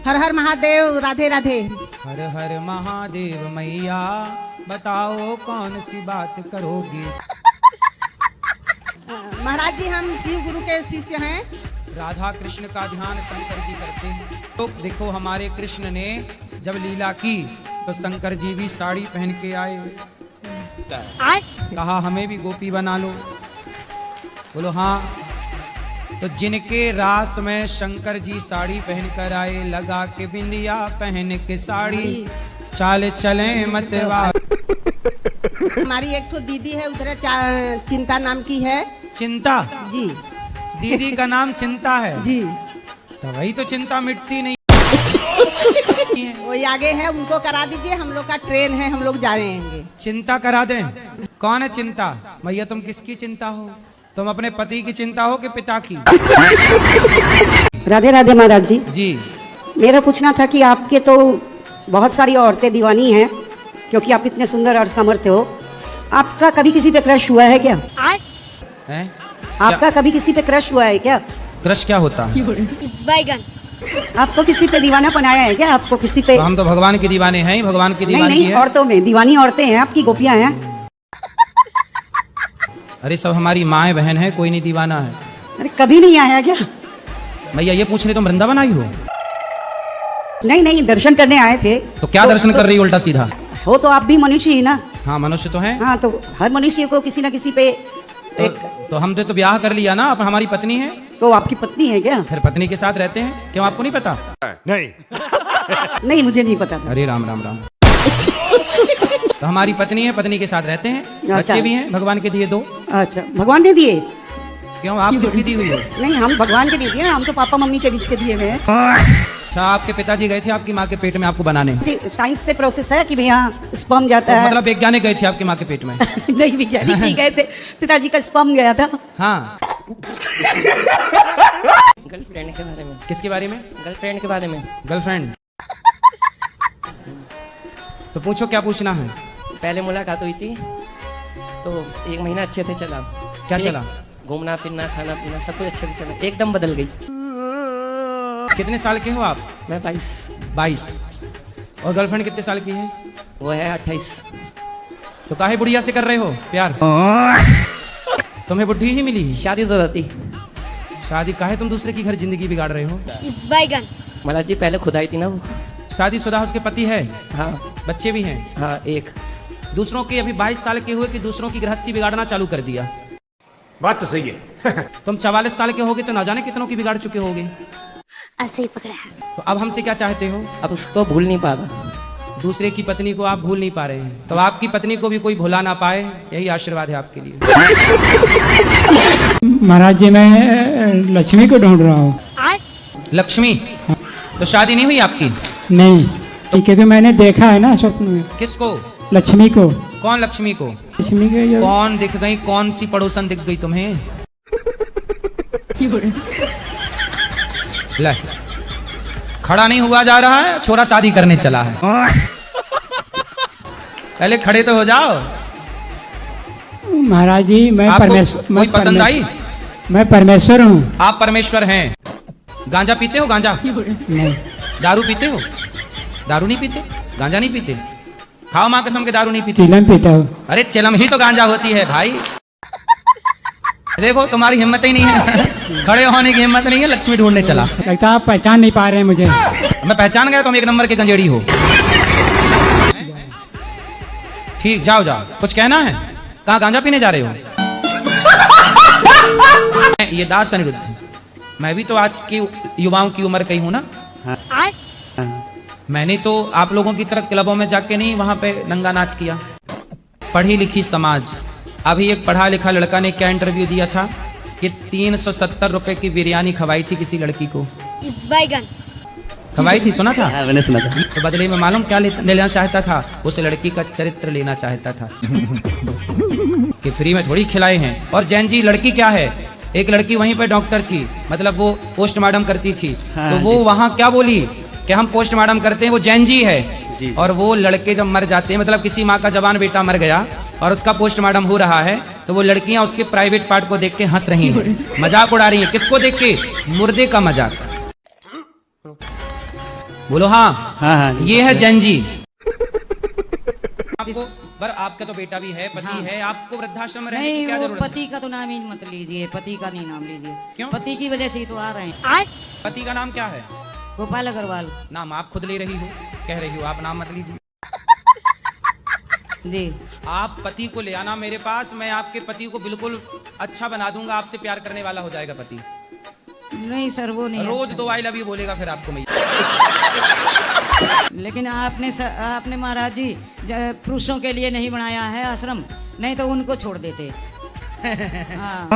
हर हर महादेव, राधे राधे। हर हर महादेव मैया, बताओ कौन सी बात करोगी। महाराज जी, हम शिव गुरु के शिष्य हैं। राधा कृष्ण का ध्यान शंकर जी करते हैं। तो देखो, हमारे कृष्ण ने जब लीला की तो शंकर जी भी साड़ी पहन के आए। कहा हमें भी गोपी बना लो। बोलो हाँ। तो जिनके रास में शंकर जी साड़ी पहन कर आए, लगा के बिंदिया पहन के साड़ी, चाल चले मतवा। हमारी एक तो दीदी है उधर, चिंता नाम की है। चिंता जी, दीदी का नाम चिंता है जी। तो वही तो चिंता मिटती नहीं वही आगे है, उनको करा दीजिए। हम लोग का ट्रेन है, हम लोग जा रहे हैं। चिंता करा दें। कौन है चिंता? भैया तुम किसकी चिंता हो? तुम अपने पति की चिंता हो कि पिता की? राधे राधे महाराज जी। जी, मेरा पूछना था कि आपके तो बहुत सारी औरतें दीवानी हैं, क्योंकि आप इतने सुंदर और समर्थ हो। आपका कभी किसी पे क्रश हुआ है क्या? हैं? आपका कभी किसी पे क्रश हुआ है क्या? क्रश क्या होता है? बैगन। आपको किसी पे दीवाना बनाया है क्या? आपको किसी पे? तो हम तो भगवान के दीवाने हैं, भगवान की नहीं दीवानी नहीं, है। औरतों में दीवानी औरतें हैं, आपकी गोपियां हैं। अरे सब हमारी माँ बहन है, कोई नहीं दीवाना है। अरे कभी नहीं आया क्या? भैया ये पूछ रहे तुम वृंदावन आई हो? नहीं नहीं, दर्शन करने आए थे। तो क्या दर्शन कर रही हो उल्टा सीधा? हो तो आप भी मनुष्य ही ना। हाँ मनुष्य तो है। हाँ, तो हर मनुष्य को किसी न किसी पे तो हमने तो ब्याह कर लिया ना, अब हमारी पत्नी है। तो आपकी पत्नी है क्या? फिर पत्नी के साथ रहते हैं, क्यों आपको नहीं पता? नहीं, मुझे नहीं पता। अरे राम राम राम। तो हमारी पत्नी है, पत्नी के साथ रहते हैं, बच्चे भी हैं, भगवान के दिए 2। अच्छा, भगवान ने दिए? क्यों आप किसकी दी हुई हो? नहीं, हम भगवान के नहीं दिए, हम तो पापा मम्मी के बीच के दिए हुए हैं। अच्छा, आपके पिताजी गए थे आपकी माँ के पेट में आपको बनाने? साइंस से प्रोसेस है कि भैया स्पर्म जाता है। मतलब वैज्ञानिक गए थे आपकी माँ के पेट में? नहीं, वैज्ञानिक नहीं गए थे, पिताजी का स्पर्म गया था। हाँ। गर्लफ्रेंड के बारे में। किसके बारे में? गर्लफ्रेंड के बारे में। गर्लफ्रेंड। तो पूछो क्या पूछना है। पहले मुलाकात हुई थी तो 1 महीना अच्छे से चला। क्या फिर चला? घूमना फिरना खाना पीना सब कुछ अच्छे से चला, एकदम बदल गई। कितने साल के हो आप? मैं 22। 22। और गर्लफ्रेंड कितने साल की है? वो है 28। तो काहे बुढ़िया से कर रहे हो प्यार? तुम्हें बुढ़ी ही मिली? शादी जरूरत थी। शादी काहे तुम दूसरे की घर जिंदगी बिगाड़ रहे हो? बैगन। महाराज जी पहले खुदाई थी ना वो। शादीशुदा उसके पति है? हाँ बच्चे भी हैं? हाँ, एक। दूसरों के अभी 22 साल के हुए कि दूसरों की गृहस्थी बिगाड़ना चालू कर दिया? बात तो सही है। तुम 44 साल के होगे तो ना जाने कितनों की बिगाड़ चुके होगे। ऐसे ही पकड़ा है। तो अब हमसे क्या चाहते हो? अब उसको भूल नहीं पा रहा। दूसरे की पत्नी को आप भूल नहीं पा रहे हैं, तो आपकी पत्नी को भी कोई भुला ना पाए, यही आशीर्वाद है आपके लिए। महाराज जी, मैं लक्ष्मी को ढूंढ रहा हूँ। लक्ष्मी? तो शादी नहीं हुई आपकी? नहीं, क्योंकि मैंने देखा है ना स्वप्न में। किसको? लक्ष्मी को। कौन लक्ष्मी को? लक्ष्मी के जो कौन दिख गई? कौन सी पड़ोसन दिख गई तुम्हें? ले, खड़ा नहीं हुआ जा रहा है, छोरा शादी करने चला है। पहले खड़े तो हो जाओ। महाराज जी, मैं आपको परमेश्वर। कोई पसंद आई? मैं परमेश्वर हूँ। आप परमेश्वर हैं। गांजा पीते हो? गांजा? नहीं। दारू पीते हो? दारू नहीं पीते? गांजा नहीं पीते? खाओ माँ कसम के दारू नहीं पीते? चिलम पीता हूँ। अरे चिलम ही तो गांजा होती है भाई। देखो तुम्हारी हिम्मत ही नहीं है, खड़े होने की हिम्मत नहीं है, लक्ष्मी ढूंढने चला। लगता है आप पहचान नहीं पा रहे हैं मुझे। मैं पहचान गया, तुम 1 नंबर के गंजेड़ी हो। ठीक, जाओ जाओ। कुछ कहना है? कहाँ गांजा पीने जा रहे हो? ये दास अनिरुद्ध, मैं भी तो आज की युवाओं की उम्र का ही हूँ ना। मैंने तो आप लोगों की तरह क्लबों में जाके नहीं वहां पे नंगा नाच किया। पढ़ी लिखी समाज। अभी एक पढ़ा लिखा लड़का ने क्या इंटरव्यू दिया था कि 370 रुपए की बिरयानी खवाई थी किसी लड़की को। बैगन। खवाई थी, सुना था? मैंने सुना था। तो बदले में मालूम क्या लेना चाहता था? उस लड़की का चरित्र लेना चाहता था। कि फ्री में थोड़ी खिलाए हैं। और जैन जी, लड़की क्या है? एक लड़की वहीं पे डॉक्टर थी, मतलब वो पोस्टमार्टम करती थी। तो वो वहां क्या बोली कि हम पोस्टमार्टम करते हैं, वो जैन जी है। जी। और वो लड़के जब मर जाते हैं, मतलब किसी माँ का जवान बेटा मर गया और उसका पोस्टमार्टम हो रहा है, तो वो लड़कियां उसके प्राइवेट पार्ट को देख के हंस रही हैं, मजाक उड़ा रही हैं। किसको देख के? मुर्दे का मजाक। बोलो हाँ। हाँ हाँ ये है जैन जी। आपको पर आपका तो बेटा भी है, पति हाँ। है, आपको वृद्धाश्रम में रहने की नहीं, क्या वो जरूरत है? पति का तो नाम ही मत लीजिए, पति का नहीं नाम लीजिए। क्यों? पति की वजह से ही तो आ रहे हैं। पति का नाम क्या है? गोपाल अग्रवाल नाम आप खुद ले रही हो, कह रही हो, आप नाम मत लीजिए। जी। आप पति को ले आना मेरे पास, मैं आपके पति को बिल्कुल अच्छा बना दूंगा, आपसे प्यार करने वाला हो जाएगा पति। नहीं सर, वो नहीं। रोज 2 आई लव यू बोलेगा फिर आपको मैं। लेकिन आपने महाराज जी पुरुषों के लिए नहीं बनाया है आश्रम, नहीं तो उनको छोड़ देते। हाँ।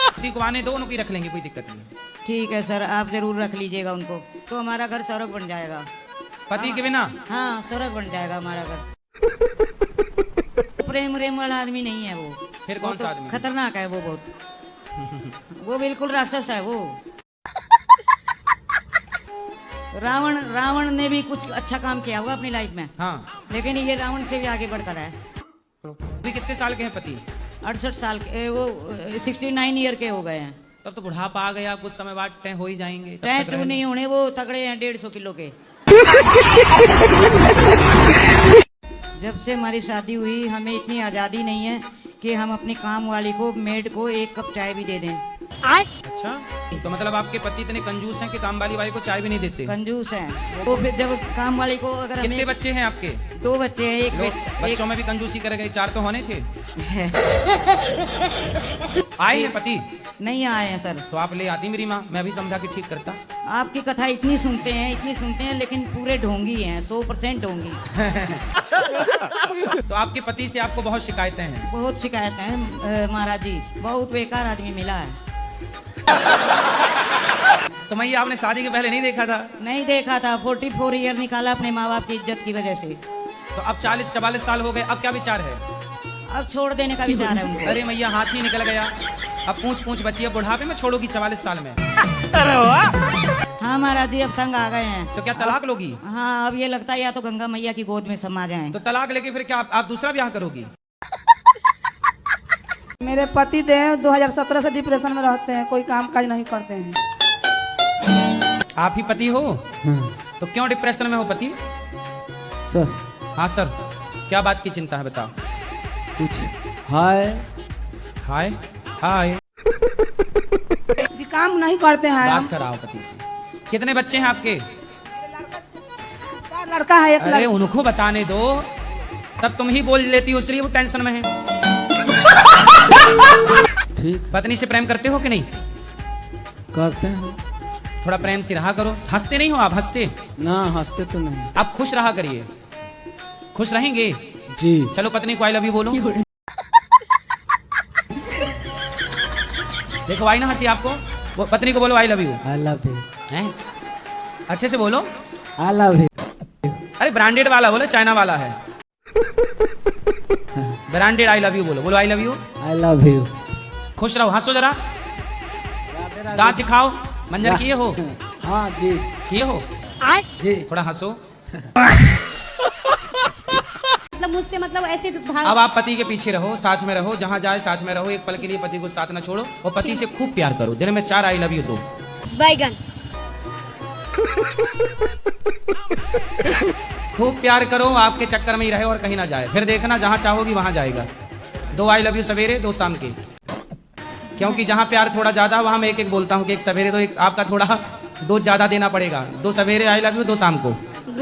पति को आने दो, उनकी रख लेंगे, कोई दिक्कत नहीं। ठीक है सर, आप जरूर रख लीजिएगा उनको, तो हमारा घर स्वर्ग बन जाएगा। पति के बिना? हाँ, स्वर्ग बन जाएगा हमारा घर। प्रेम वाला आदमी नहीं है वो। फिर कौन तो सा आदमी? खतरनाक है वो बहुत। वो बिल्कुल राक्षस है वो। रावण ने भी कुछ अच्छा काम किया हुआ अपनी लाइफ में। हाँ। लेकिन ये रावण से भी आगे बढ़कर है। अभी कितने साल के हैं पति? 68 साल के, वो 69 ईयर के हो गए हैं। तब तो बुढ़ापा आ गया, कुछ समय बाद तय हो ही जाएंगे। तब तक टैटू रहना। नहीं होने, वो तगड़े हैं 150 किलो के। जब से हमारी शादी हुई, हमें इतनी आज़ादी नहीं है कि हम अपनी काम वाली को, मेड को 1 कप चाय भी दे दें। अच्छा, तो मतलब आपके पति इतने कंजूस हैं कि काम वाली बाई को चाय भी नहीं देते? कंजूस हैं वो। फिर जब काम वाली को अगर कितने हमें, बच्चे हैं आपके? 2 बच्चे हैं। एक बच्चों में भी कंजूसी कर गए, 4 तो होने थे। आए हैं पति? नहीं आए हैं सर। तो आप ले आती मेरी माँ, मैं भी समझा के ठीक करता। आपकी कथा इतनी सुनते हैं, लेकिन पूरे ढोंगी हैं, 100% ढोंगी। तो आपके पति से आपको बहुत शिकायतें हैं? बहुत शिकायत है महाराज जी, बहुत बेकार आदमी मिला है। तो मैं ये आपने शादी के पहले नहीं देखा था? नहीं देखा था। 44 ईयर निकाला अपने माँ बाप की इज्जत की वजह से। तो अब 40-44 साल हो गए, अब क्या विचार है? अब छोड़ देने का विचार है उनको। अरे मैया, हाथ ही निकल गया, अब पूछ बची, अब बुढ़ापे में छोड़ोगी 44 साल में? हाँ महाराज जी, अब तंग आ गए हैं। तो क्या तलाक लोगी? हाँ, अब ये लगता है या तो गंगा मैया की गोद में समा जाएं। तो तलाक लेके फिर क्या आप दूसरा ब्याह करोगी? मेरे पति देव 2017 से डिप्रेशन में रहते हैं, कोई काम काज नहीं करते हैं। आप ही पति हो? तो क्यों डिप्रेशन में हो पति? सर हाँ सर, क्या बात की चिंता है बताओ? कुछ हाय हाय हाय जी, काम नहीं करते हैं। बात कराओ पति से। कितने बच्चे हैं आपके? लड़का है एक। अरे उनको बताने दो, सब तुम ही बोल लेती हो, इसलिए वो टेंशन में है। ठीक। पत्नी से प्रेम करते हो कि नहीं? करते हैं। थोड़ा प्रेम से रहा करो। हंसते नहीं हो आप? हंसते ना, हंसते तो नहीं। आप खुश रहा करिए। खुश रहेंगे जी। चलो पत्नी को आई लव यू बोलो। देखो आई ना हंसी आपको। वो पत्नी को बोलो I love you. I love you. हैं? अच्छे से बोलो। I love you. अरे ब्रांडेड वाला बोलो, चाइना वाला है। ब्रांडेड आई लव यू बोलो। बोलो I love you. I love you. खुश रहो, हंसो जरा, दांत दिखाओ। मंजर किए हो? हाँ जी। किए हो? जी। थोड़ा हंसो। मतलब मुझसे मतलब ऐसे भाग। अब आप पति के पीछे रहो, साथ में रहो, जहाँ जाए साथ में रहो। एक पल के लिए पति को साथ न छोड़ो और पति से खूब प्यार करो। दिन में 4 आई लव यू दो। बैगन। खूब प्यार करो, आपके चक्कर में ही रहे और कहीं ना जाए। फिर देखना जहाँ चाहोगी वहाँ जाएगा। 2 आई लव यू सवेरे, 2 शाम के। क्योंकि जहाँ प्यार थोड़ा ज्यादा, वहाँ मैं एक बोलता हूँ कि 1 सवेरे तो 1 आपका थोड़ा 2 ज्यादा देना पड़ेगा। 2 सवेरे आई लव यू, 2 शाम को।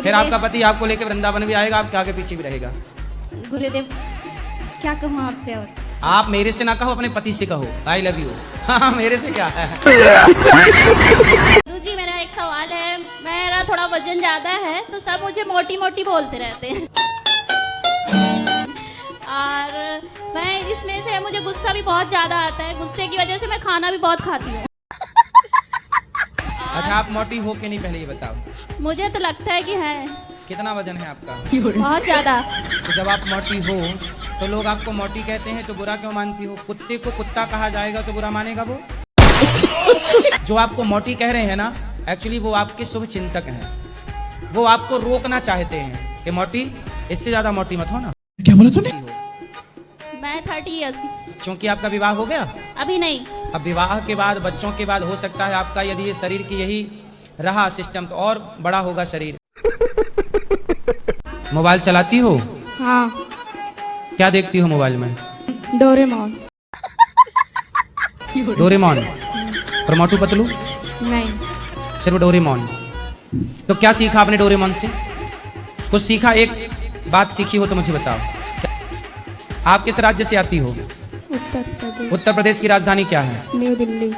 फिर आपका पति आपको लेके वृंदावन भी आएगा, आपके आगे पीछे भी रहेगा। गुरुदेव क्या कहूँ आपसे? और आप मेरे से ना कहो, अपने पति से कहो आई लव यू। हाँ, मेरे से क्या है। गुरुजी, मेरा एक सवाल है। मेरा थोड़ा वजन ज्यादा है, तो सब मुझे मोटी मोटी बोलते रहते हैं। और मैं इसमें से मुझे गुस्सा भी बहुत ज्यादा आता है। गुस्से की वजह से मैं खाना भी बहुत खाती हूँ। अच्छा, आप मोटी हो के नहीं, पहले ये बताओ। मुझे तो लगता है कि है। कितना वजन है आपका? बहुत ज्यादा। तो जब आप मोटी हो तो लोग आपको मोटी कहते हैं तो बुरा क्यों मानती हो? कुत्ते को कुत्ता कहा जाएगा तो बुरा मानेगा वो? जो आपको मोटी कह रहे हैं ना, एक्चुअली वो आपके शुभ चिंतक हैं। वो आपको रोकना चाहते हैं कि मोटी, इससे ज्यादा मोटी मत हो ना। क्या बोला तूने? मैं 30 ईयर्स की। क्योंकि आपका विवाह हो गया, अभी नहीं। अब विवाह के बाद, बच्चों के बाद हो सकता है आपका, यदि ये शरीर की यही रहा सिस्टम, तो और बड़ा होगा शरीर। मोबाइल चलाती हो? हाँ। क्या देखती हो मोबाइल में? डोरेमोन। डोरेमोन और मोटू पतलू? नहीं। सिर्फ डोरेमोन। तो क्या सीखा आपने डोरेमोन से? कुछ सीखा? एक बात सीखी हो तो मुझे बताओ। आप किस राज्य से आती हो? उत्तर प्रदेश। उत्तर प्रदेश की राजधानी क्या है? न्यू दिल्ली।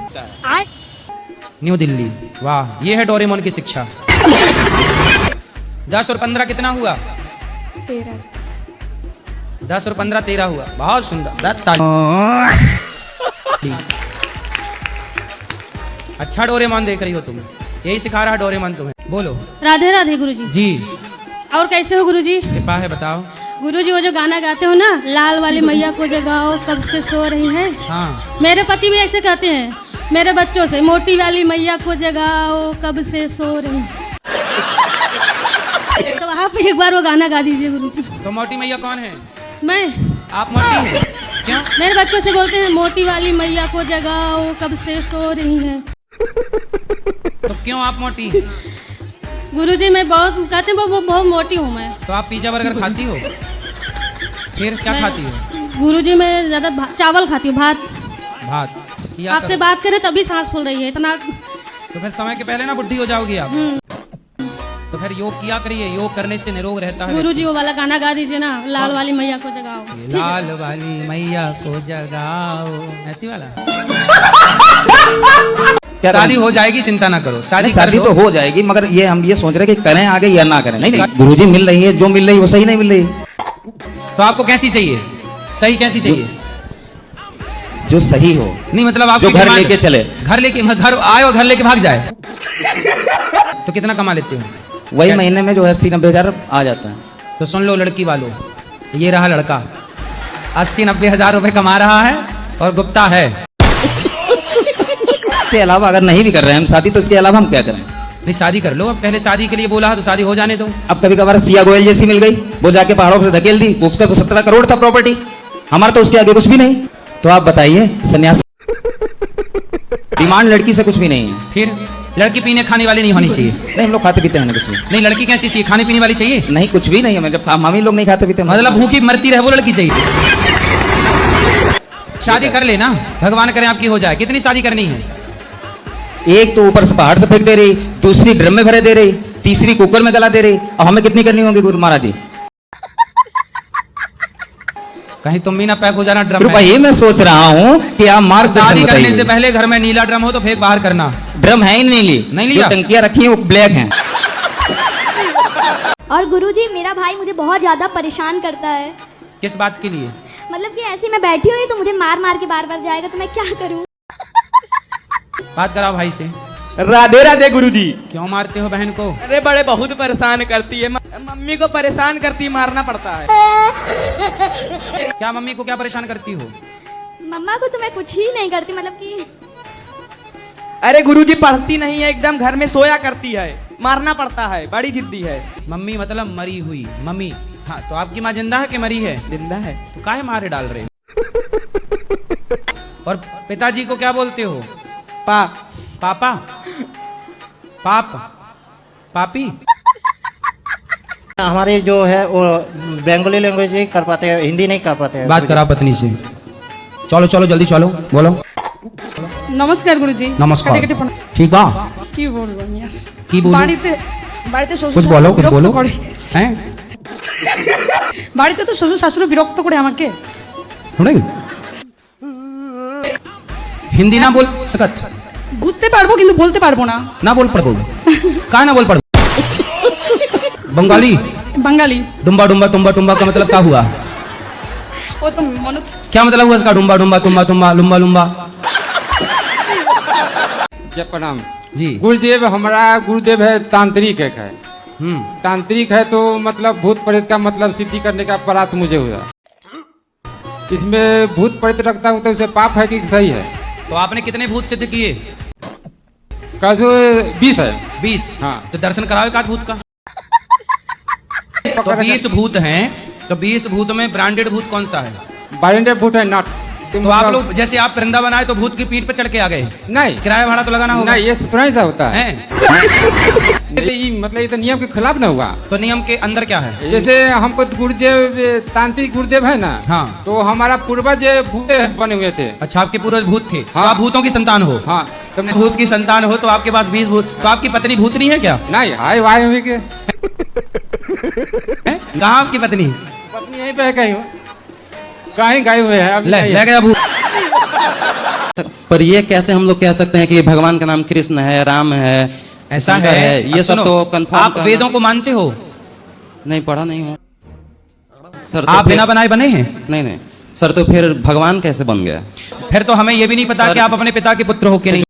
न्यू दिल्ली। वाह, ये है डोरेमोन की शिक्षा। 10 और 15 कितना हुआ? 13। 10 और 15 13 हुआ। बहुत सुंदर। अच्छा डोरेमोन देख रही हो तुम, यही सिखा रहा है डोरेमोन तुम्हें। बोलो। राधे राधे गुरुजी। जी। और कैसे हो गुरुजी? कृपा है, बताओ। गुरुजी वो जो गाना गाते हो ना, लाल वाली मैया को जगाओ कब से सो रही है। हाँ। मेरे पति भी ऐसे कहते हैं मेरे बच्चों से, मोटी वाली मैया को जगाओ कब से सो रही है। तो आप एक बार वो गाना गा दीजिए गुरुजी। तो मोटी मैया कौन है? मैं। आप मोटी हैं? क्यों? मेरे बच्चों से बोलते हैं मोटी वाली मैया को जगाओ कब से सो रही है। तो क्यों आप मोटी हैं? गुरुजी मैं बहुत कहते हैं वो बहुत मोटी हूँ मैं। तो आप पिज्जा बर्गर खाती हो? फिर क्या खाती हो? गुरुजी मैं ज्यादा चावल खाती हूँ, भात। भात। आपसे बात करें तभी सांस फूल रही है इतना। तो फिर समय के पहले ना बुढ़ी हो जाओगी आप। तो फिर योग किया करिए, योग करने से निरोग रहता है। गुरुजी वो वाला गाना गा दीजिए ना, लाल वाली मैया को जगाओ। लाल वाली मैया को जगाओ, ऐसी वाला। शादी हो जाएगी, चिंता ना करो। शादी तो हो जाएगी, मगर ये हम ये सोच रहे कि करें आगे या ना करें। नहीं गुरुजी मिल रही है, जो मिल रही है वो सही नहीं मिल रही। तो आपको कैसी चाहिए? सही कैसी चाहिए? जो सही हो। नहीं मतलब आप जो घर लेके चले। घर आए और घर लेके भाग जाए। तो कितना कमा लेते हो? वही महीने में जो है 80-90 हजार आ जाता है। तो सुन लो लड़की वालों, ये रहा लड़का, 80-90 हजार रुपए कमा रहा है और गुप्ता है। इसके अलावा अगर नहीं भी कर रहे हैं हम शादी, तो इसके अलावा हम क्या करें? नहीं शादी कर लो। अब पहले शादी के लिए बोला है तो शादी हो जाने दो। अब कभी कभार सिया गोयल जैसी मिल गई, वो जाके पहाड़ों से धकेल दी, उसका तो 17 करोड़ था प्रॉपर्टी, हमारा तो उसके आगे कुछ भी नहीं। तो आप बताइए, सन्यासी डिमांड लड़की से कुछ भी नहीं है। फिर लड़की पीने खाने वाली नहीं होनी चाहिए? नहीं, हम लोग खाते पीते हैं ना कुछ भी। नहीं, लड़की कैसी चाहिए? खाने पीने वाली चाहिए? नहीं, कुछ भी नहीं है। जब हम ही लोग नहीं खाते पीते, मतलब भूखी मरती रहे वो लड़की चाहिए? शादी कर लेना, भगवान करे आपकी हो जाए। कितनी शादी करनी है? एक तो ऊपर से पहाड़ से फेंक दे रही, दूसरी ड्रम में भरे दे रही, तीसरी कुकर में गला दे रही। अब हमें कितनी करनी होगी गुरु महाराज जी? कहीं तुम भी ना पैक हो जाना ड्रम में। ये मैं सोच रहा हूँ कि आप मार्ग शादी करने से पहले घर में नीला ड्रम हो तो फेंक बाहर करना। ड्रम है ही नहीं लिया, जो टंकियां रखी हैं वो ब्लैक हैं। और गुरुजी मेरा भाई मुझे बहुत ज्यादा परेशान करता है। किस बात के लिए? मतलब कि ऐसे मैं बैठी हुई तो मुझे मार मार के बार बार जाएगा, तो मैं क्या करूँ? बात कराओ भाई से। राधे राधे गुरुजी। क्यों मारते हो बहन को? अरे बड़े बहुत परेशान करती है, मम्मी को परेशान करती है, मारना पड़ता है। क्या मम्मी को क्या परेशान करती हो? मम्मा को तो मैं कुछ ही नहीं करती, मतलब कि अरे गुरुजी पढ़ती नहीं है, एकदम घर में सोया करती है, मारना पड़ता है, बड़ी जिद्दी है। मम्मी मतलब मरी हुई मम्मी। हाँ, तो आपकी माँ जिंदा है कि मरी है? जिंदा है। तो काहे मारे डाल रहे हो? और पिताजी को क्या बोलते हो? पापा, पाप, पापी। हमारे जो है वो बंगाली लैंग्वेज ही कर पाते हैं, हिंदी नहीं कर पाते हैं। बात करा पत्नी से। चलो चलो जल्दी चलो, बोलो। नमस्कार गुरुजी। नमस्कार। ठीक बा? की बोलबो यार? की बोलो? বাড়িতে कुछ बोलो, कुछ बोलो। हैं? বাড়িতে তো শ্বশুর শাশুড়ি বিরক্ত করে আমাকে। हिंदी ना बोल सकत? বুঝতে পারবো কিন্তু বলতে পারবো না। ना बोल पड़ो। कहा ना बोल पड़ो? बंगाली? बंगाली। डुम्बा डुम्बा तुम्बा तुम्बा का मतलब क्या हुआ? वो तो मन क्या मतलब हुआ इसका? डुम्बा डुम्बा तुम्बा तुम्बा लुम्बा लुम्बा। जय प्रणाम जी। गुरुदेव, हमारा गुरुदेव है तांत्रिक है। तांत्रिक है तो मतलब भूत प्रेत का मतलब सिद्धि करने का परात मुझे हुआ। इसमें भूत प्रेत रखता हूँ तो उसमें पाप है कि सही है? तो आपने कितने भूत सिद्ध किए? 20 है। 20? हाँ। तो दर्शन कराओ एक आध भूत का। पकड़ तो रखे 20 भूत हैं, तो 20 भूत में ब्रांडेड भूत कौन सा है? ब्रांडेड भूत है नट। तो आप लोग जैसे आप वृंदावन आए तो भूत की पीठ पे चढ़ के आ गए? नहीं, किराया भाड़ा तो लगाना होगा। नहीं, ये थोड़ा ही सा होता है। मतलब ये तो नियम के खिलाफ ना हुआ। तो नियम के अंदर क्या है? जैसे हमको गुरुदेव, तांत्रिक गुरुदेव है ना, हाँ, तो हमारा पूर्वज भूत बने हुए थे। अच्छा, आपके पूर्वज भूत थे? हाँ। तो आप भूतों की संतान हो? हाँ। तो भूत की संतान हो तो आपके पास 20 भूत, तो आपकी पत्नी भूतनी है क्या? नहीं, हाय वाय हुई के। कहाँ आपकी पत्नी? पत्नी यहीं पे है कहीं, कहीं गए हुए हैं। ले गया भूत। पर ये कैसे हम लोग कह सकते हैं कि भगवान का नाम कृष्ण है, राम है, ऐसा शंकर है? ये सब तो कंफर्म। आप वेदों को मानते हो? नहीं, पढ़ा नहीं हूँ सर। आप बिना बनाए बने हैं? नहीं सर, तो फिर भगवान कैसे बन गया? फिर तो हमें ये भी नहीं पता कि आप अपने पिता के पुत्र हो कि नहीं।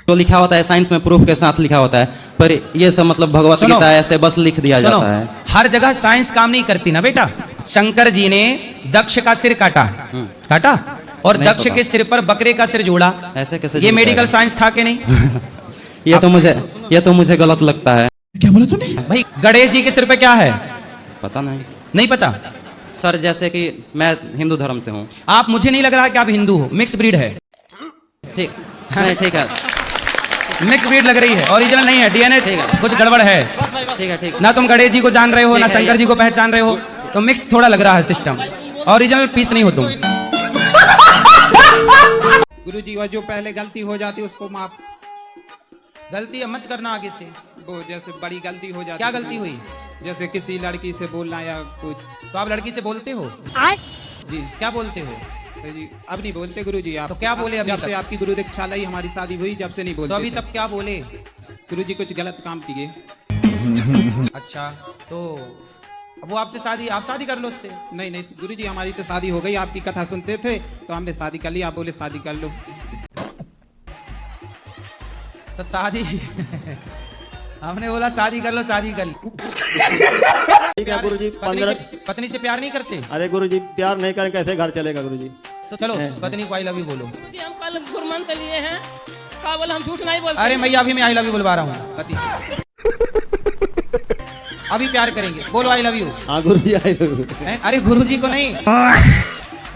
तो लिखा होता है साइंस में, प्रूफ के साथ लिखा होता है, पर ये सब मतलब भगवत गीता ऐसे बस लिख दिया जाता है। हर जगह साइंस काम नहीं करती ना बेटा। शंकर जी ने दक्ष का सिर काटा और दक्ष के सिर पर बकरे का सिर जोड़ा। ऐसे कैसे? ये मेडिकल साइंस था कि नहीं? ये तो मुझे गलत लगता है। क्या बोला तूने? भाई गणेश जी के सिर पे क्या है? पता नहीं। नहीं पता सर, जैसे कि मैं हिंदू धर्म से हूँ। आप, मुझे नहीं लग रहा कि आप हिंदू हो, मिक्स ब्रीड है। ठीक नहीं, ठीक है, मिक्स ब्रीड लग रही है, ओरिजिनल नहीं है, डीएनए कुछ गड़बड़ है। ठीक है, ठीक। ना तुम गणेश जी को जान रहे हो, ना शंकर जी को पहचान रहे हो, तो मिक्स थोड़ा लग रहा है सिस्टम। ओरिजिनल पीस नहीं हो तुम। गुरुजी, वो जो पहले गलती हो जाती उसको माफ। गलती मत करना आगे से। वो जैसे बड़ी गलती हो जाती। क्या गलती हुई? जैसे किसी लड़की से बोलना या कुछ। तो आप लड़की से बोलते हो? जी। क्या बोलते हो? सर जी, अब नहीं बोलते गुरुजी। आप तो क्या बोले अभी जब से तक? आपकी गुरु दीक्षा लाई, हमारी शादी हुई, जब से नहीं बोलते। तो अभी तक क्या बोले? गुरुजी कुछ गलत काम किए। अच्छा, तो अब वो आपसे शादी, आप शादी कर लो उससे। नहीं गुरुजी, हमारी तो शादी हो गई। आपकी कथा सुनते थे तो हमने शादी कर ली, आप बोले शादी कर लो। तो शादी हमने बोला शादी कर लो, शादी कर ली। ठीक है गुरुजी। पत्नी से प्यार नहीं करते? अरे गुरुजी, प्यार नहीं करें कैसे घर चलेगा गुरुजी? तो चलो पत्नी को आई लव यू बोलो। हम कल गुरमंत्र लिए हैं, का बोला हम झूठ नहीं बोलते। अरे मैया, अभी मैं आई लव यू बुलवा रहा हूँ पति से। अभी प्यार करेंगे, बोलो आई लव यू। हाँ गुरुजी, आई लव यू। अरे गुरुजी को नहीं,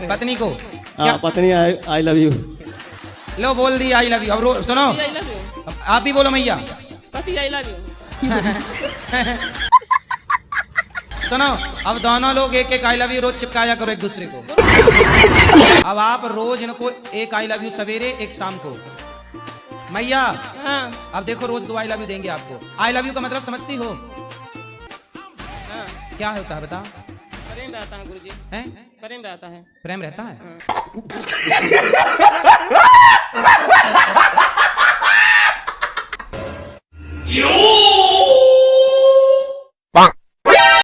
पत्नी को। हाँ, पत्नी आई लव यू। लो, बोल दी आई लव यू। अब सुनो, आप भी बोलो मैया। पति आई लव यू। सुनो, अब दोनों लोग एक एक आई लव यू रोज चिपकाया करो एक दूसरे को। अब आप रोज इनको एक आई लव यू सवेरे, एक शाम को। मैया, हाँ। अब देखो रोज 2 आई लव यू देंगे आपको। आई लव यू का मतलब समझती हो? हाँ। क्या होता है बता? प्रेम रहता है गुरुजी। हैं? प्रेम रहता है। प्रेम रहता है? हाँ।